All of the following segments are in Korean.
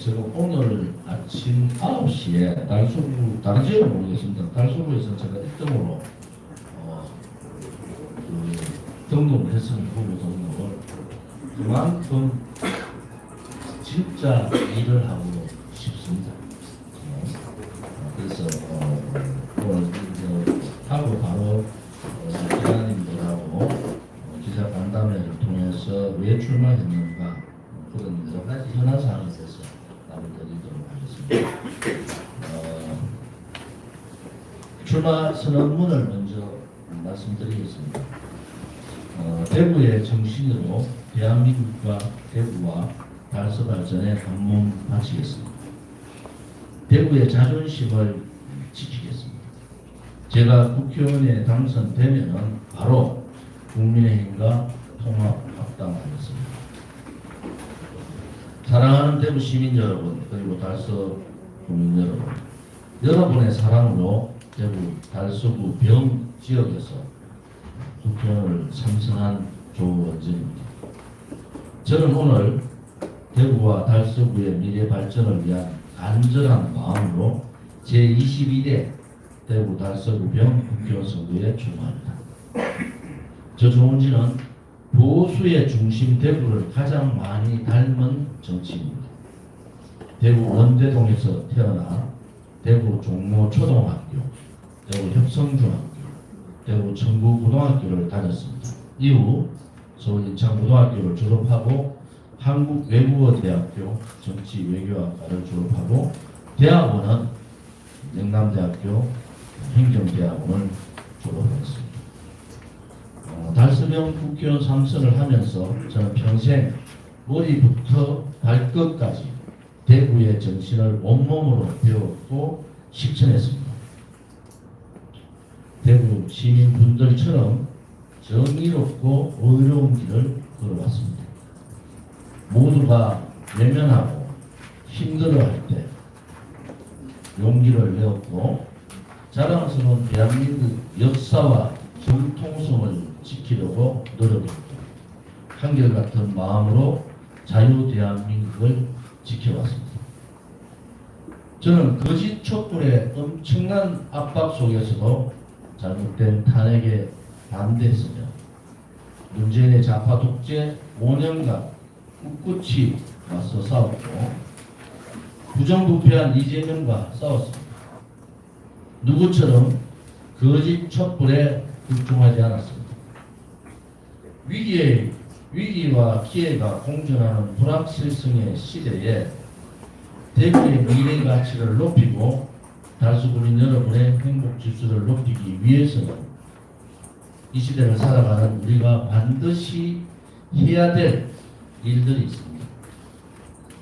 제가 오늘 아침 9시에 달서구, 다른 지역은 모르겠습니다. 달서구에서 제가 1등으로 등록을 했습니다. 후보 등록을. 그만큼 진짜 일을 하고 싶습니다. 그래서 오늘 하고 바로 기자님들하고 기자 간담회를 통해서 왜 출마했는가 그런 여러 가지 현안 사항에 대해서 나눠드리도록 하겠습니다. 출마 선언문을 먼저 말씀드리겠습니다. 대구의 정신으로 대한민국과 대구와 달서 발전에 한몸 바치겠습니다. 대구의 자존심을 지키겠습니다. 제가 국회의원에 당선되면은 바로 국민의힘과 통합합당하겠습니다. 사랑하는 대구 시민 여러분, 그리고 달서 국민 여러분, 여러분의 사랑으로 대구 달서구 병 지역에서 국회의원을 삼선한 조원진입니다. 저는 오늘 대구와 달서구의 미래 발전을 위한 간절한 마음으로 제22대 대구 달서구 병 국회의원 선거에 출마합니다. 저 조원진은 보수의 중심 대구를 가장 많이 닮은 정치인입니다. 대구 원대동에서 태어나 대구 종로초등학교, 대구 협성중학교, 대구 청구고등학교를 다녔습니다. 이후 서울 인천고등학교를 졸업하고 한국외국어대학교 정치외교학과를 졸업하고 대학원은 영남대학교 행정대학원을 졸업했습니다. 달서병 국회의원 삼선을 하면서 저는 평생 머리부터 발끝까지 대구의 정신을 온몸으로 배웠고 실천했습니다. 대구 시민분들처럼 정의롭고 어려운 길을 걸어왔습니다. 모두가 외면하고 힘들어할 때 용기를 내었고 자랑스러운 대한민국 역사와 정통성을 지키려고 노력했고 한결같은 마음으로 자유 대한민국을 지켜왔습니다. 저는 거짓 촛불의 엄청난 압박 속에서도 잘못된 탄핵에 반대했으며 문재인의 좌파 독재 5년간 꿋꿋이 맞서 싸웠고 부정부패한 이재명과 싸웠습니다. 누구처럼 거짓 촛불에 불중하지 않았습니다. 위기와 기회가 공존하는 불확실성의 시대에 대구의 미래 가치를 높이고 달서구민 여러분의 행복 지수를 높이기 위해서는 이 시대를 살아가는 우리가 반드시 해야 될 일들이 있습니다.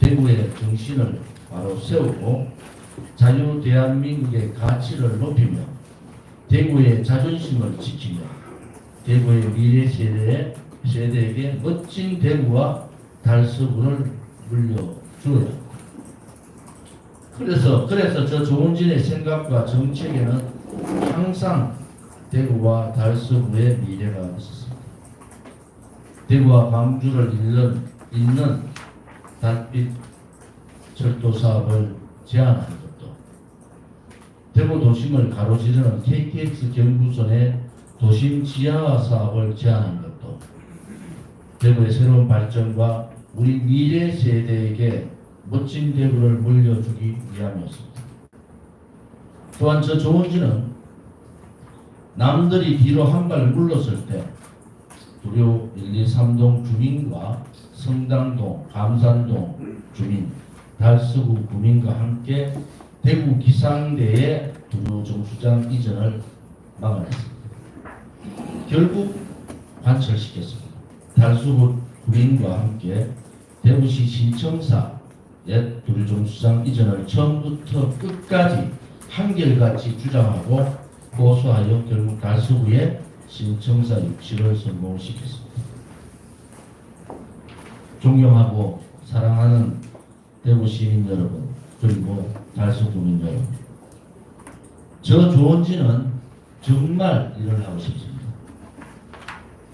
대구의 정신을 바로 세우고 자유 대한민국의 가치를 높이며 대구의 자존심을 지키며 대구의 미래 세대에게 멋진 대구와 달서구를 물려주어야 합니다. 그래서 저 조원진의 생각과 정책에는 항상 대구와 달서구의 미래가 있었습니다. 대구와 광주를 잇는 달빛 철도 사업을 제안하는 것도, 대구 도심을 가로지르는 KTX 경부선의 도심 지하화 사업을 제안한 것도 대구의 새로운 발전과 우리 미래 세대에게 멋진 대구를 물려주기 위함이었습니다. 또한 저 조원진은 남들이 뒤로 한 발 물렀을 때 도료 1, 2, 3동 주민과 성당동, 감산동 주민, 달서구 구민과 함께 대구 기상대의 도료 정수장 이전을 막아냈습니다. 결국 관철시켰습니다. 달서구 구민과 함께 대구시 신청사 옛 도료 정수장 이전을 처음부터 끝까지 한결같이 주장하고 고소하여 결국 달서구의 신청사 유치를 성공시켰습니다. 존경하고 사랑하는 대구 시민 여러분, 그리고 달서 구민 여러분, 저 조원진은 정말 일을 하고 싶습니다.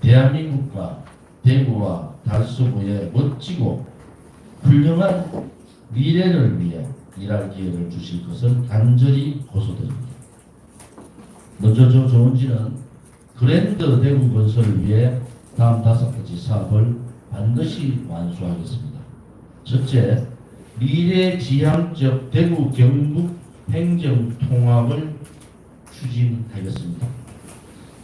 대한민국과 대구와 달서구의 멋지고 훌륭한 미래를 위해 일할 기회를 주실 것을 간절히 고소드립니다. 먼저 저 조은진은 그랜드 대구 건설을 위해 다음 5가지 사업을 반드시 완수하겠습니다. 첫째, 미래지향적 대구 경북 행정통합을 추진하겠습니다.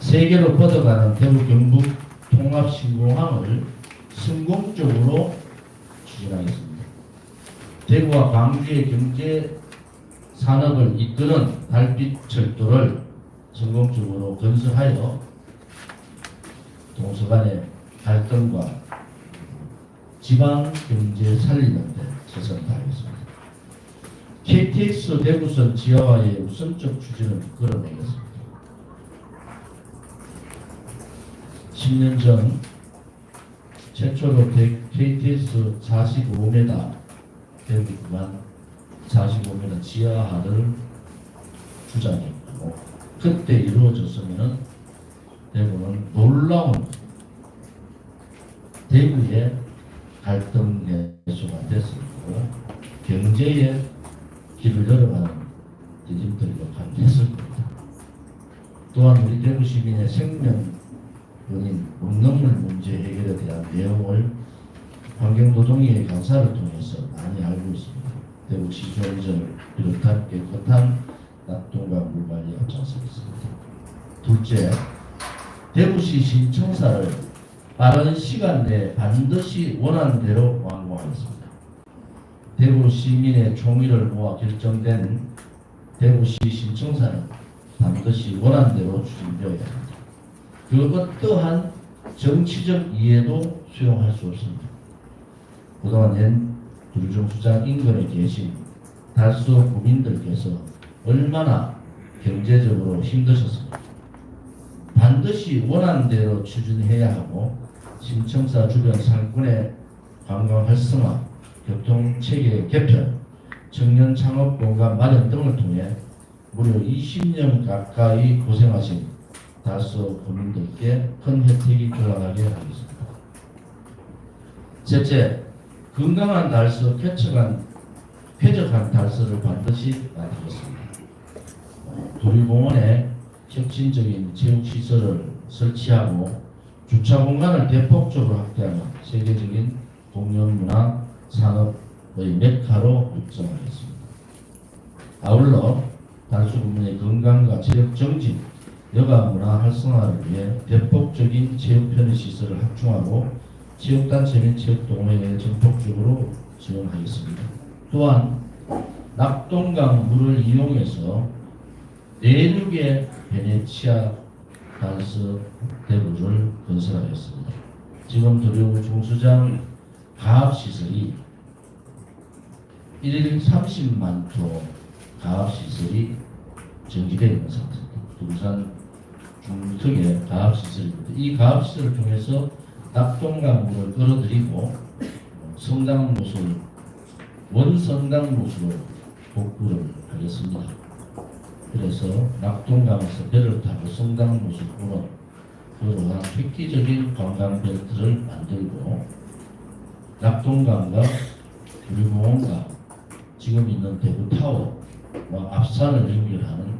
세계로 뻗어가는 대구 경북 통합신공항을 성공적으로 추진하겠습니다. 대구와 광주의 경제 산업을 이끄는 달빛철도를 성공적으로 건설하여 동서 간의 갈등과 지방 경제 살리는 데 최선을 다하겠습니다. KTX 대구선 지하화의 우선적 추진을 끌어내겠습니다. 10년 전 최초로 KTX 45m 대구 구간 45m 지하화를 주장했고, 그때 이루어졌으면 대구는 놀라운 대구의 갈등 해소가 됐을 거고 경제의 길을 열어가는 디딤돌로 가능했을 겁니다. 또한 우리 대구 시민의 생명권인 음식물 문제 해결에 대한 내용을 환경노동위의 감사를 통해서 많이 알고 있습니다. 대구시 조원전을 비롯한 깨끗한 낙동강 물관리 앞장서겠습니다. 둘째, 대구시 신청사를 빠른 시간 내에 반드시 원하는 대로 완공하겠습니다. 대구 시민의 총의를 모아 결정된 대구시 신청사는 반드시 원하는 대로 추진되어야 합니다. 그 어떠한 정치적 이해도 수용할 수 없습니다. 그동안 둘정수장 인근에 계신 달수 구민들께서 얼마나 경제적으로 힘드셨습니까? 반드시 원하는 대로 추진해야 하고 신청사 주변 상권의 관광 활성화, 교통체계 개편, 청년 창업 공간 마련 등을 통해 무려 20년 가까이 고생하신 달서 국민들께 큰 혜택이 돌아가게 하겠습니다. 셋째, 건강한 달서, 쾌적한 달서를 반드시 만들겠습니다. 도립공원에 혁신적인 체육시설을 설치하고 주차 공간을 대폭적으로 확대하는 세계적인 공연문화 산업의 메카로 육성하겠습니다. 아울러 달수 국민의 건강과 체력 정진, 여가 문화 활성화를 위해 대폭적인 체육 편의 시설을 확충하고 체육단체 및 체육동호회에 전폭적으로 지원하겠습니다. 또한 낙동강 물을 이용해서 내륙의 베네치아 달서 대구를 건설하였습니다. 지금 도료 중수장 가압시설이 1일 30만 호 가압시설이 정지되어 있는 상태입니다. 두산 중턱의 가압시설입니다. 이 가압시설을 통해서 낙동강물을 끌어들이고 성당못을 원성당못으로 복구를 하겠습니다. 그래서 낙동강에서 배를 타고 성당못을 꾸는 그러한 획기적인 관광벨트를 만들고 낙동강과 구리공원과 지금 있는 대구타워와 앞산을 연결하는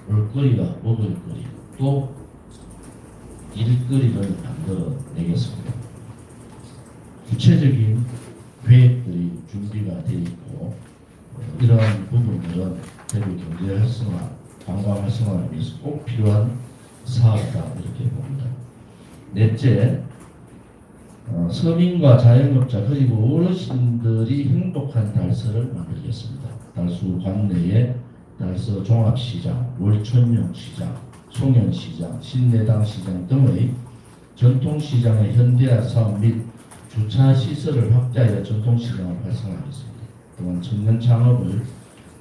볼거리와 먹을거리 또 일거리를 만들어 내겠습니다. 구체적인 계획들이 준비가 되어 있고 이러한 부분들은 대구 경제 활성화, 관광 활성화를 위해서 꼭 필요한 사업이다 이렇게 봅니다. 넷째, 서민과 자영업자 그리고 어르신들이 행복한 달서를 만들겠습니다. 달수 관내에 달서 종합시장, 월천용시장, 송현시장, 신내당시장 등의 전통시장의 현대화 사업 및 주차시설을 확대하여 전통시장을 활성화하겠습니다. 또한 청년 창업을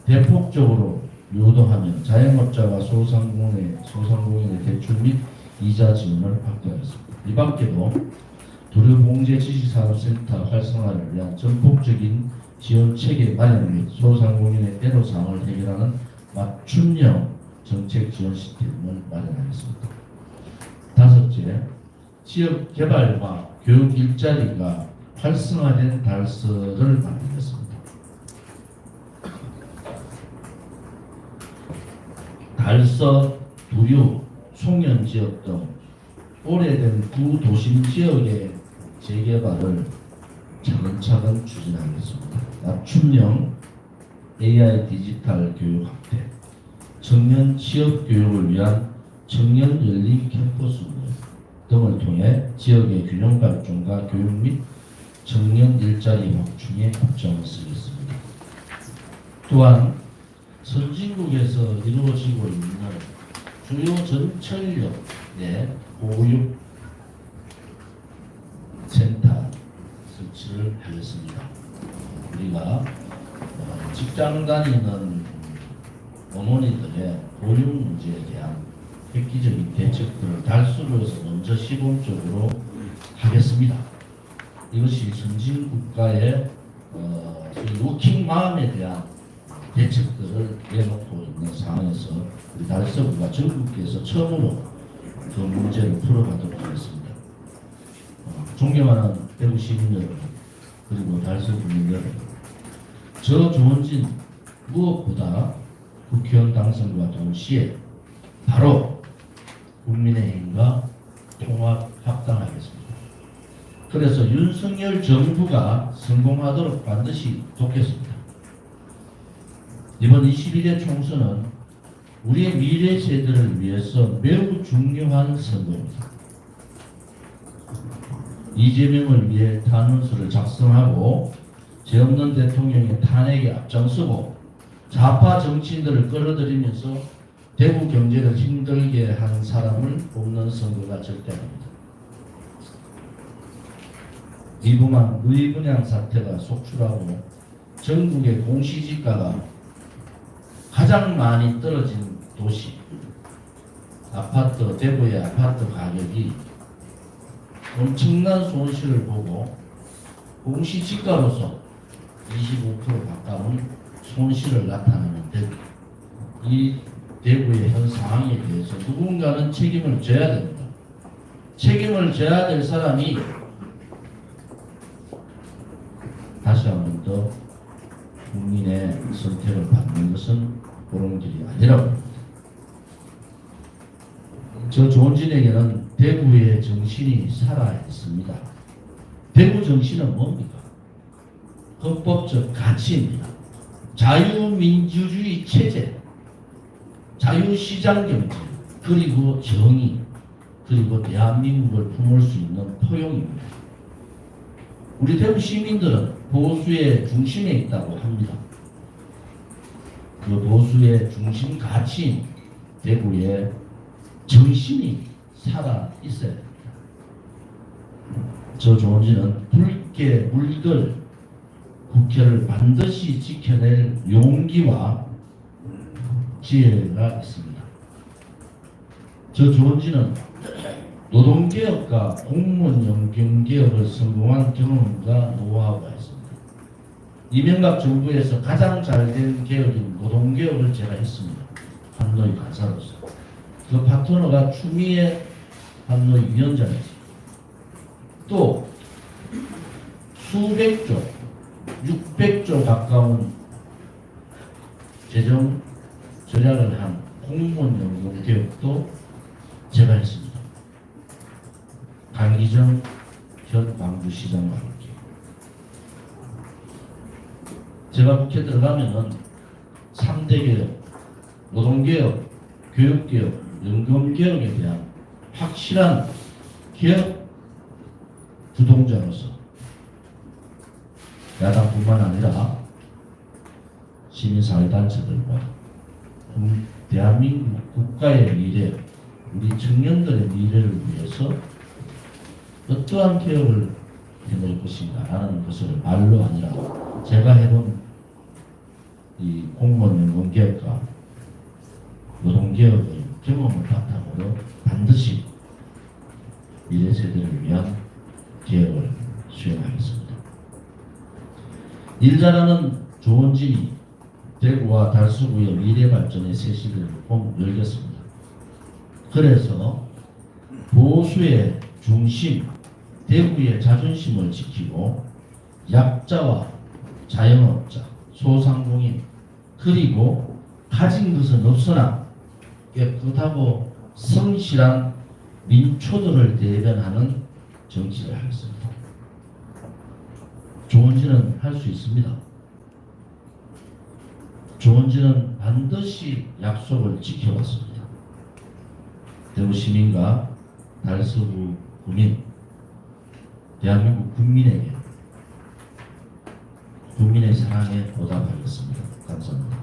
대폭적으로 유도하며 자영업자와 소상공인의 대출 및 이자 지원을 확대하겠습니다. 이 밖에도 도로공제지식산업센터 활성화를 위한 전폭적인 지원체계 마련 및 소상공인의 애로사항을 해결하는 맞춤형 정책 지원 시스템을 마련하겠습니다. 다섯째, 지역 개발과 교육 일자리가 활성화된 달서를 만들겠습니다. 달서, 두류, 송년 지역 등 오래된 구도심 지역의 재개발을 차근차근 추진하겠습니다. 맞춤형 AI 디지털 교육 확대, 청년 취업 교육을 위한 청년 열린 캠퍼스 등을 통해 지역의 균형 발전과 교육 및 청년 일자리 확충에 앞장을 쓰겠습니다. 또한 선진국에서 이루어지고 있는 주요 전철역의 보육 센터 설치를 하겠습니다. 우리가 직장 다니는 어머니들의 보육 문제에 대한 획기적인 대책들을 달수로해서 먼저 시범적으로 하겠습니다. 이것이 선진국가의 워킹맘에 대한 대책들을 내놓고 있는 상황에서 우리 달서구가 전국에서 처음으로 그 문제를 풀어가도록 하겠습니다. 존경하는 대구 시민 여러분, 그리고 달서 국민 여러분, 저 조원진 무엇보다 국회의원 당선과 동시에 바로 국민의힘과 통합 합당하겠습니다. 그래서 윤석열 정부가 성공하도록 반드시 돕겠습니다. 이번 21대 총선은 우리의 미래 세대를 위해서 매우 중요한 선거입니다. 이재명을 위해 탄원서를 작성하고 죄 없는 대통령의 탄핵에 앞장서고 좌파 정치인들을 끌어들이면서 대구 경제를 힘들게 한 사람을 뽑는 선거가 절대합니다. 미분양, 의분양 사태가 속출하고 전국의 공시지가가 가장 많이 떨어진 도시, 아파트, 대구의 아파트 가격이 엄청난 손실을 보고 공시지가로서 25% 가까운 손실을 나타내는 대구. 이 대구의 현 상황에 대해서 누군가는 책임을 져야 됩니다. 책임을 져야 될 사람이 다시 한 번 더 국민의 선택을 받는 것은 옳은 길이 아니라고 합니다. 저 조원진에게는 대구의 정신이 살아있습니다. 대구 정신은 뭡니까? 헌법적 가치입니다. 자유민주주의 체제, 자유시장 경제, 그리고 정의, 그리고 대한민국을 품을 수 있는 포용입니다. 우리 대구 시민들은 보수의 중심에 있다고 합니다. 그 보수의 중심 가치인 대구의 정신이 살아 있어야 됩니다. 저 조원진은 붉게 물들 국회를 반드시 지켜낼 용기와 지혜가 있습니다. 저 조원진은 노동개혁과 공무원 연금개혁을 성공한 경험과 노하우가 있습니다. 이명박 정부에서 가장 잘된 개혁인 노동개혁을 제가 했습니다. 한노위 간사로서. 그 파트너가 추미애 한노위 위원장이었습니다. 또 수백조, 600조 가까운 재정 절약을 한 공무원 연금 개혁도 제가 했습니다. 강기정 현 광주시장과 함께. 제가 국회 들어가면은 3대 개혁, 노동개혁, 교육개혁, 연금개혁에 대한 확실한 개혁 주동자로서 야당뿐만 아니라 시민사회단체들과 대한민국 국가의 미래, 우리 청년들의 미래를 위해서 어떠한 개혁을 해낼 것인가 하는 것을 말로 아니라 제가 해본 이 공무원 연금 개혁과 노동 개혁의 경험을 바탕으로 반드시 미래 세대를 위한 개혁을 수행하겠습니다. 일 잘하는 조원진이 대구와 달서구의 미래 발전의 새 시대를 열겠습니다. 그래서 보수의 중심, 대구의 자존심을 지키고 약자와 자영업자, 소상공인, 그리고 가진 것은 없으나 깨끗하고 성실한 민초들을 대변하는 정치를 하겠습니다. 조원진은 할 수 있습니다. 조원진은 반드시 약속을 지켜왔습니다. 대구 시민과 달서구 구민, 대한민국 국민에게 국민의 사랑에 보답하겠습니다. 감사합니다.